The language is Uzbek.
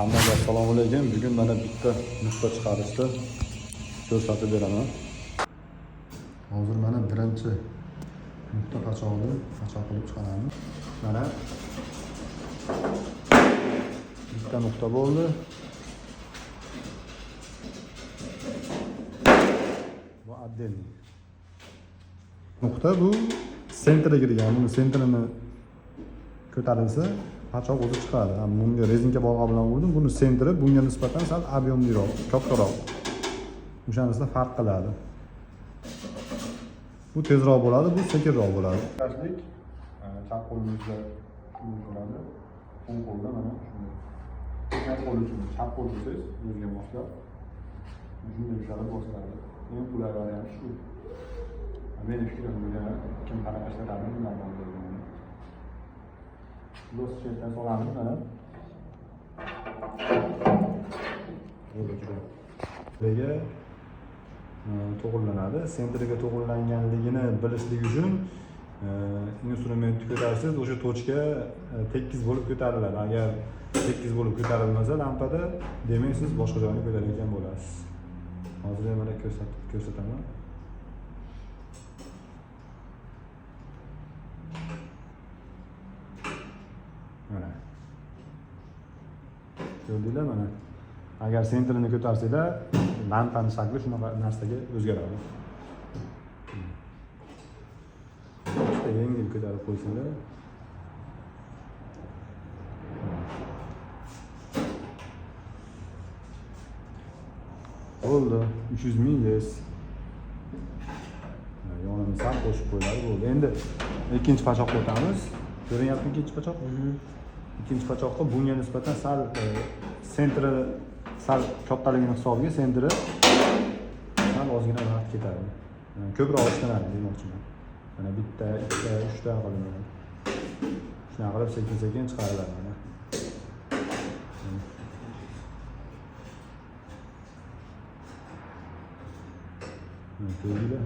Hammaga assalomu alaykum. Bugun mana bitta nuqta chiqarishni ko'rsatib beraman. Hozir mana birinchi nuqta qachog'ini qilib chiqaramiz. Mana bitta nuqta bo'ldi. Bu отдельный. Nuqta bu sentrga kirgan. Buni sentrini ko'tarilsa pachoq o'zi chiqadi. Bunga rezinka bolg'a bilan urdim. Buni sentri bunga nisbatan sal объемliroq, kattaroq. O'shanisida farq qiladi. Bu tezroq bo'ladi, bu sekinroq bo'ladi. Tashlik chap qo'limizda bo'ladi. O'ng qo'lda mana shunday. Chap qo'l uchun chap qo'l bo'lsangiz, o'ziga moslab shunday ushalib bosiladi. Eng qulay variant shu. Meni fikrimga kim qanaqa ishlatadi bilmayman. Do'st chetdan solamiz mana. Bunga to'g'rilanadi. Sentriga to'g'rilanganligini bilishlik uchun instrumentni ko'tarsangiz, o'sha tochka tekis bo'lib ko'tariladi. Agar tekis bo'lib ko'tarilmasa lampada, demak siz boshqa joyga ko'tarayotgan bo'lasiz. Hozir mana ko'rsataman. Mana. Ko'rdinglar mana. Agar sentrini ko'tarsanglar, lampaning shakli shunaqa narsaga o'zgaradi. Ikkita yengil ko'tarib qo'ysanglar. Bo'ldi, 300 ming yes. Yonini sal qo'shib qo'yiladi, bo'ldi. Endi ikkinchi pachoqqa o'tamiz. Ko'ryapsizmi ikkinchi pachoq? Ikkinchi pachoqda bunga nisbatan sal sentri sal kattaligini hisobiga sentri sal ozgina vaqt ketadi. Ko'proq ishlanadi demoqchiman. Mana bitta, ikkita, uchta qilinadi. Shunaqa qilib sekin-sekin chiqariladi mana. Ko'rdinglar?